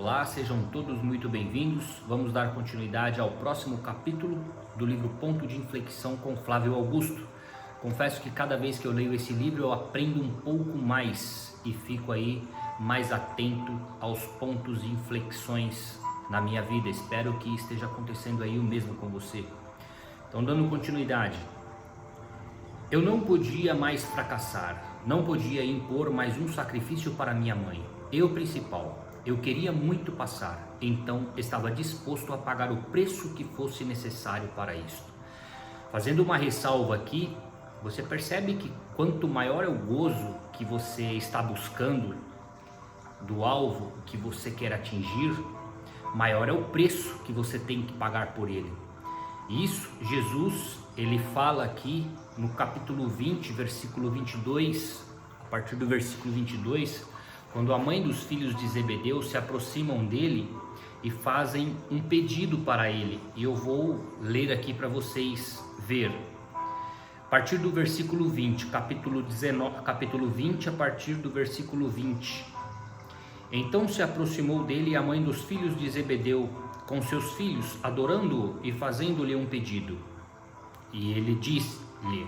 Olá, sejam todos muito bem-vindos. Vamos dar continuidade ao próximo capítulo do livro Ponto de Inflexão com Flávio Augusto. Confesso que cada vez que eu leio esse livro eu aprendo um pouco mais e fico aí mais atento aos pontos de inflexões na minha vida. Espero que esteja acontecendo aí o mesmo com você. Então, dando continuidade. Eu não podia mais fracassar, não podia impor mais um sacrifício para minha mãe. Eu principal, eu queria muito passar, então estava disposto a pagar o preço que fosse necessário para isso. Fazendo uma ressalva aqui, você percebe que quanto maior é o gozo que você está buscando do alvo que você quer atingir, maior é o preço que você tem que pagar por ele. Isso, Jesus, ele fala aqui no capítulo 20, versículo 22, a partir do versículo 22, quando a mãe dos filhos de Zebedeu se aproximam dele e fazem um pedido para ele. E eu vou ler aqui para vocês ver. A partir do versículo 20, capítulo 20, a partir do versículo 20. Então se aproximou dele a mãe dos filhos de Zebedeu, com seus filhos, adorando-o e fazendo-lhe um pedido. E ele disse-lhe: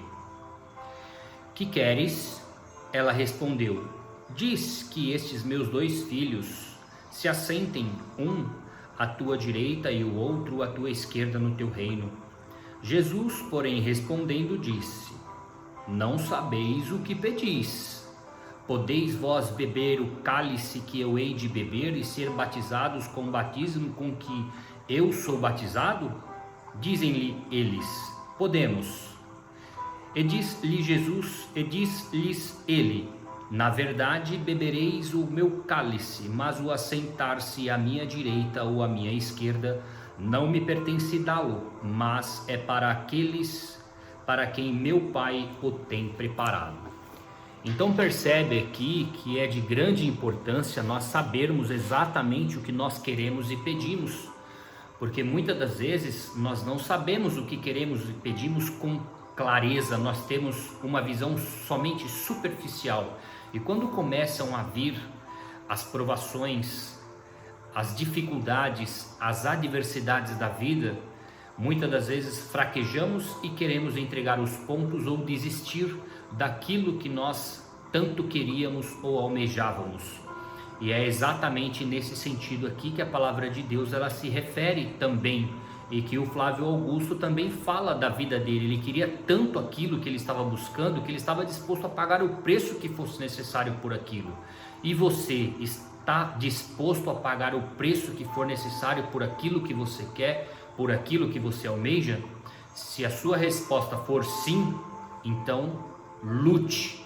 que queres? Ela respondeu: diz que estes meus dois filhos se assentem, um à tua direita e o outro à tua esquerda no teu reino. Jesus, porém, respondendo, disse: não sabeis o que pedis. Podeis vós beber o cálice que eu hei de beber e ser batizados com o batismo com que eu sou batizado? Dizem-lhe eles: podemos. E diz-lhes ele: na verdade bebereis o meu cálice, mas o assentar-se à minha direita ou à minha esquerda não me pertence dá-lo, mas é para aqueles para quem meu Pai o tem preparado. Então percebe aqui que é de grande importância nós sabermos exatamente o que nós queremos e pedimos, porque muitas das vezes nós não sabemos o que queremos e pedimos com clareza, nós temos uma visão somente superficial, e quando começam a vir as provações, as dificuldades, as adversidades da vida, muitas das vezes fraquejamos e queremos entregar os pontos ou desistir daquilo que nós tanto queríamos ou almejávamos. E é exatamente nesse sentido aqui que a palavra de Deus ela se refere também, e que o Flávio Augusto também fala da vida dele. Ele queria tanto aquilo que ele estava buscando, que ele estava disposto a pagar o preço que fosse necessário por aquilo. E você está disposto a pagar o preço que for necessário por aquilo que você quer, por aquilo que você almeja? Se a sua resposta for sim, então lute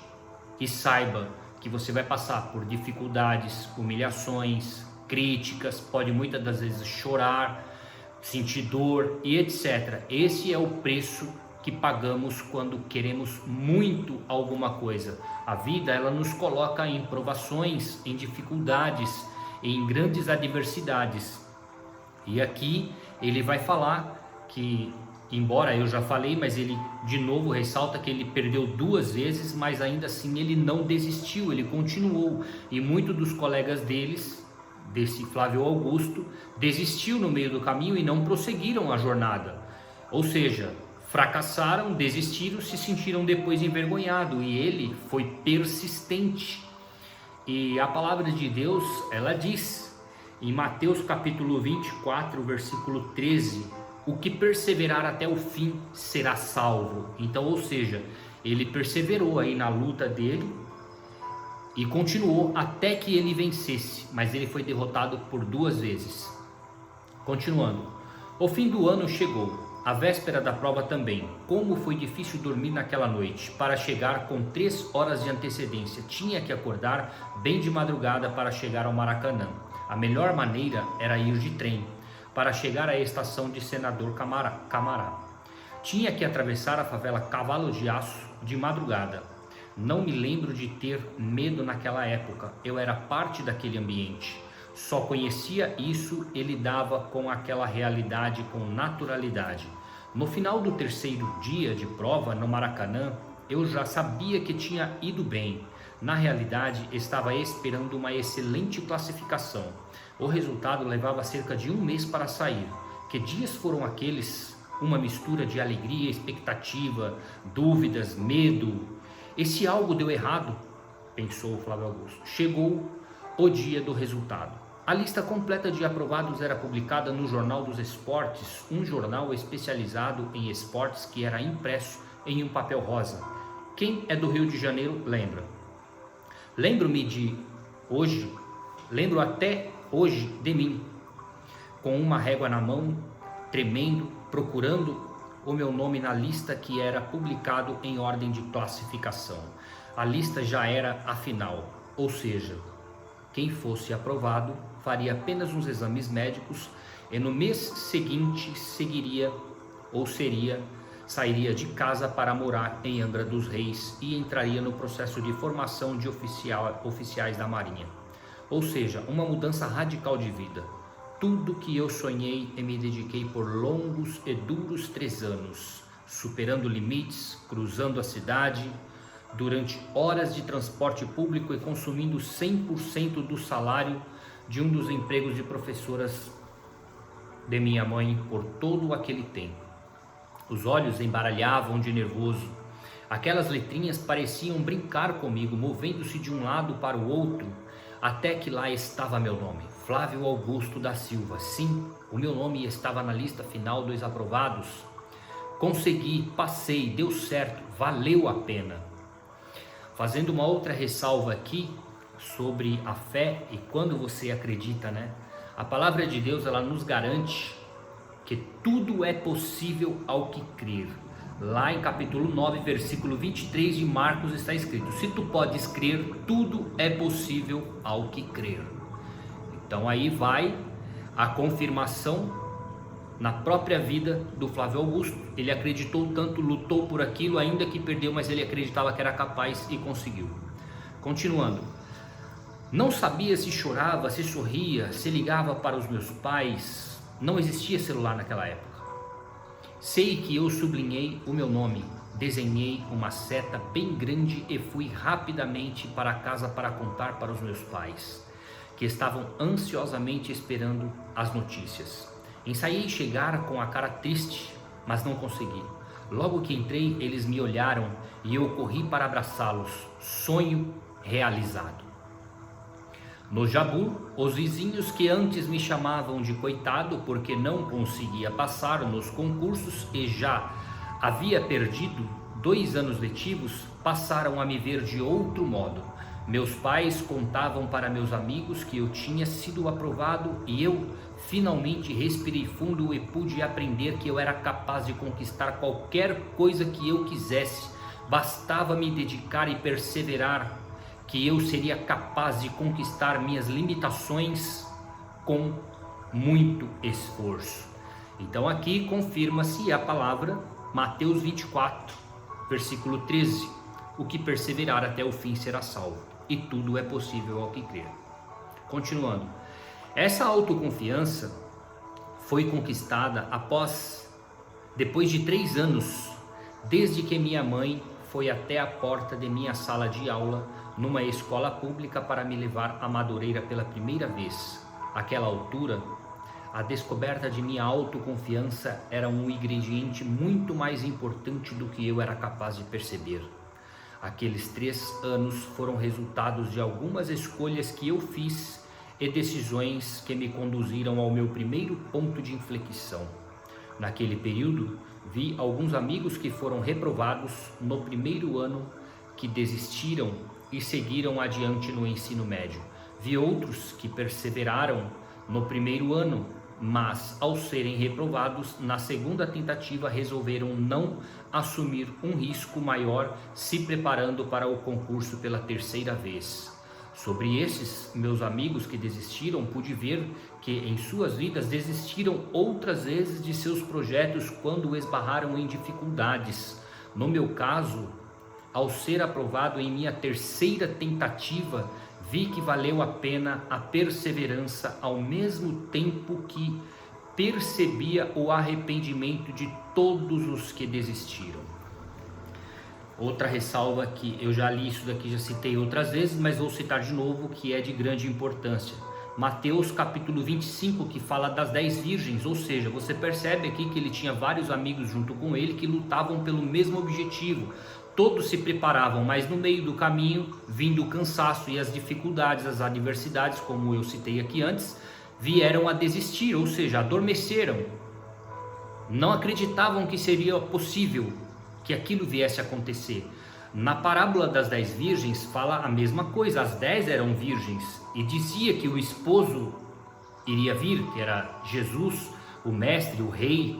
e saiba que você vai passar por dificuldades, humilhações, críticas, pode muitas das vezes chorar, sentir dor e etc. Esse é o preço que pagamos quando queremos muito alguma coisa. A vida ela nos coloca em provações, em dificuldades, em grandes adversidades. E aqui ele vai falar que, embora eu já falei, mas ele de novo ressalta que ele perdeu 2 vezes, mas ainda assim ele não desistiu, ele continuou. E muitos dos colegas desse Flávio Augusto, desistiu no meio do caminho e não prosseguiram a jornada. Ou seja, fracassaram, desistiram, se sentiram depois envergonhados, e ele foi persistente. E a palavra de Deus, ela diz em Mateus capítulo 24, versículo 13, o que perseverar até o fim será salvo. Então, ou seja, ele perseverou aí na luta dele e continuou até que ele vencesse, mas ele foi derrotado por 2 vezes. Continuando, o fim do ano chegou, a véspera da prova também. Como foi difícil dormir naquela noite. Para chegar com 3 horas de antecedência, tinha que acordar bem de madrugada para chegar ao Maracanã. A melhor maneira era ir de trem, para chegar à estação de Senador Camará. Tinha que atravessar a favela Cavalo de Aço de madrugada. Não me lembro de ter medo naquela época, eu era parte daquele ambiente. Só conhecia isso e lidava com aquela realidade com naturalidade. No final do 3º dia de prova no Maracanã, eu já sabia que tinha ido bem. Na realidade, estava esperando uma excelente classificação. O resultado levava cerca de 1 mês para sair. Que dias foram aqueles? Uma mistura de alegria, expectativa, dúvidas, medo. E se algo deu errado? Pensou Flávio Augusto. Chegou o dia do resultado. A lista completa de aprovados era publicada no Jornal dos Esportes, um jornal especializado em esportes que era impresso em um papel rosa. Quem é do Rio de Janeiro lembra. Lembro-me de hoje, lembro até hoje de mim, com uma régua na mão, tremendo, procurando o meu nome na lista que era publicado em ordem de classificação. A lista já era a final, ou seja, quem fosse aprovado faria apenas uns exames médicos e no mês seguinte sairia de casa para morar em Angra dos Reis e entraria no processo de formação de oficiais da Marinha. Ou seja, uma mudança radical de vida. Tudo que eu sonhei e me dediquei por longos e duros 3 anos, superando limites, cruzando a cidade, durante horas de transporte público e consumindo 100% do salário de um dos empregos de professoras de minha mãe por todo aquele tempo. Os olhos embaralhavam de nervoso. Aquelas letrinhas pareciam brincar comigo, movendo-se de um lado para o outro, até que lá estava meu nome, Flávio Augusto da Silva. Sim, o meu nome estava na lista final dos aprovados. Consegui, passei, deu certo, valeu a pena. Fazendo uma outra ressalva aqui sobre a fé e quando você acredita, né? A palavra de Deus, ela nos garante que tudo é possível ao que crer. Lá em capítulo 9, versículo 23 de Marcos está escrito: se tu podes crer, tudo é possível ao que crer. Então aí vai a confirmação na própria vida do Flávio Augusto. Ele acreditou tanto, lutou por aquilo, ainda que perdeu, mas ele acreditava que era capaz e conseguiu. Continuando. Não sabia se chorava, se sorria, se ligava para os meus pais. Não existia celular naquela época. Sei que eu sublinhei o meu nome, desenhei uma seta bem grande e fui rapidamente para casa para contar para os meus pais, que estavam ansiosamente esperando as notícias. Ensaiei chegar com a cara triste, mas não consegui. Logo que entrei, eles me olharam e eu corri para abraçá-los. Sonho realizado. No Jabu, os vizinhos que antes me chamavam de coitado porque não conseguia passar nos concursos e já havia perdido 2 anos letivos, passaram a me ver de outro modo. Meus pais contavam para meus amigos que eu tinha sido aprovado e eu finalmente respirei fundo e pude aprender que eu era capaz de conquistar qualquer coisa que eu quisesse. Bastava me dedicar e perseverar, que eu seria capaz de conquistar minhas limitações com muito esforço. Então aqui confirma-se a palavra Mateus 24, versículo 13. O que perseverar até o fim será salvo, e tudo é possível ao que crer. Continuando. Essa autoconfiança foi conquistada depois de 3 anos, desde que minha mãe foi até a porta de minha sala de aula numa escola pública para me levar a Madureira pela primeira vez. Àquela altura, a descoberta de minha autoconfiança era um ingrediente muito mais importante do que eu era capaz de perceber. Aqueles 3 anos foram resultados de algumas escolhas que eu fiz e decisões que me conduziram ao meu primeiro ponto de inflexão. Naquele período, vi alguns amigos que foram reprovados no primeiro ano, que desistiram e seguiram adiante no ensino médio. Vi outros que perseveraram no primeiro ano, mas ao serem reprovados na segunda tentativa resolveram não assumir um risco maior, se preparando para o concurso pela 3ª vez. Sobre esses meus amigos que desistiram, pude ver que em suas vidas desistiram outras vezes de seus projetos quando esbarraram em dificuldades. No meu caso, ao ser aprovado em minha 3ª tentativa, vi que valeu a pena a perseverança, ao mesmo tempo que percebia o arrependimento de todos os que desistiram. Outra ressalva que eu já li isso daqui, já citei outras vezes, mas vou citar de novo, que é de grande importância. Mateus capítulo 25, que fala das 10 virgens, ou seja, você percebe aqui que ele tinha vários amigos junto com ele que lutavam pelo mesmo objetivo. Todos se preparavam, mas no meio do caminho, vindo o cansaço e as dificuldades, as adversidades, como eu citei aqui antes, vieram a desistir, ou seja, adormeceram. Não acreditavam que seria possível que aquilo viesse a acontecer. Na parábola das 10 virgens fala a mesma coisa, as 10 eram virgens e dizia que o esposo iria vir, que era Jesus, o mestre, o rei.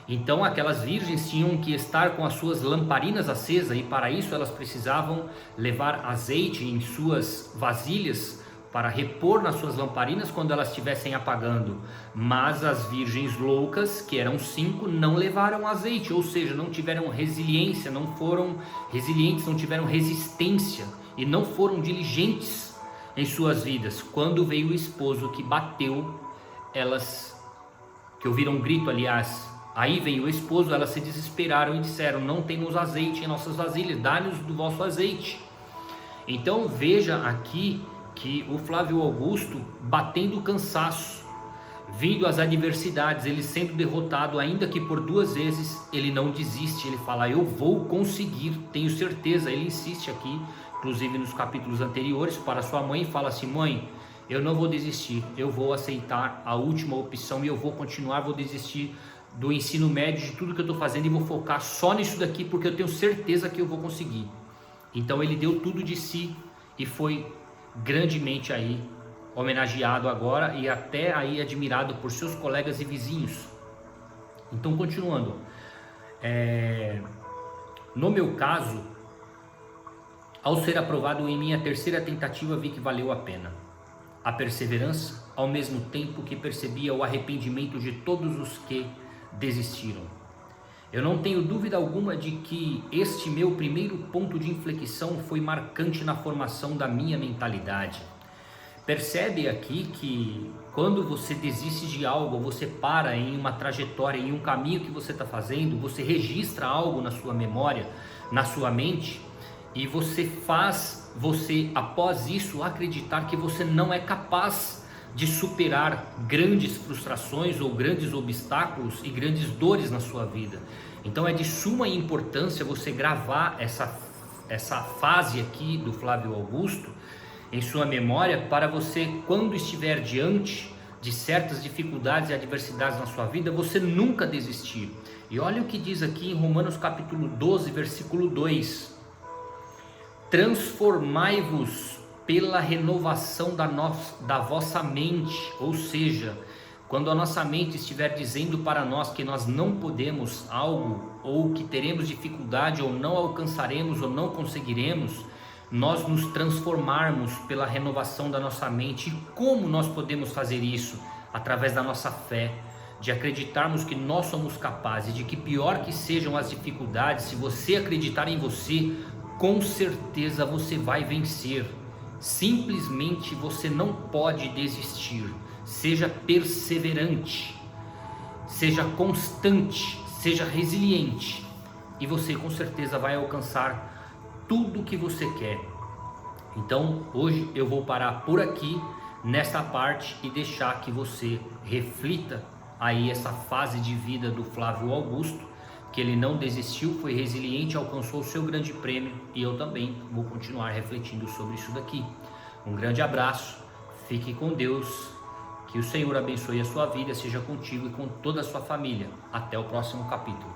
Então aquelas virgens tinham que estar com as suas lamparinas acesas e para isso elas precisavam levar azeite em suas vasilhas para repor nas suas lamparinas quando elas estivessem apagando. Mas as virgens loucas, que eram 5, não levaram azeite, ou seja, não tiveram resiliência, não foram resilientes, não tiveram resistência e não foram diligentes em suas vidas. Quando veio o esposo que bateu, elas, que ouviram um grito, aliás, aí veio o esposo, elas se desesperaram e disseram: não temos azeite em nossas vasilhas, dá-nos do vosso azeite. Então veja aqui que o Flávio Augusto, batendo o cansaço, vindo as adversidades, ele sendo derrotado, ainda que por 2 vezes, ele não desiste, ele fala: eu vou conseguir, tenho certeza. Ele insiste aqui, inclusive nos capítulos anteriores, para sua mãe, e fala assim: mãe, eu não vou desistir, eu vou aceitar a última opção e eu vou continuar, vou desistir do ensino médio, de tudo que eu estou fazendo e vou focar só nisso daqui, porque eu tenho certeza que eu vou conseguir. Então ele deu tudo de si e foi grandemente aí homenageado agora e até aí admirado por seus colegas e vizinhos. Então, continuando, no meu caso, ao ser aprovado em minha 3ª tentativa, vi que valeu a pena a perseverança, ao mesmo tempo que percebia o arrependimento de todos os que desistiram. Eu não tenho dúvida alguma de que este meu primeiro ponto de inflexão foi marcante na formação da minha mentalidade. Percebe aqui que quando você desiste de algo, você para em uma trajetória, em um caminho que você está fazendo, você registra algo na sua memória, na sua mente, e você faz você, após isso, acreditar que você não é capaz de superar grandes frustrações ou grandes obstáculos e grandes dores na sua vida. Então é de suma importância você gravar essa fase aqui do Flávio Augusto em sua memória, para você, quando estiver diante de certas dificuldades e adversidades na sua vida, você nunca desistir. E olha o que diz aqui em Romanos capítulo 12, versículo 2: transformai-vos pela renovação da vossa mente. Ou seja, quando a nossa mente estiver dizendo para nós que nós não podemos algo, ou que teremos dificuldade, ou não alcançaremos, ou não conseguiremos, nós nos transformarmos pela renovação da nossa mente. E como nós podemos fazer isso? Através da nossa fé, de acreditarmos que nós somos capazes, de que pior que sejam as dificuldades, se você acreditar em você, com certeza você vai vencer. Simplesmente você não pode desistir. Seja perseverante, seja constante, seja resiliente, e você com certeza vai alcançar tudo o que você quer. Então hoje eu vou parar por aqui nessa parte e deixar que você reflita aí essa fase de vida do Flávio Augusto, que ele não desistiu, foi resiliente, alcançou o seu grande prêmio, e eu também vou continuar refletindo sobre isso daqui. Um grande abraço, fique com Deus, que o Senhor abençoe a sua vida, seja contigo e com toda a sua família. Até o próximo capítulo.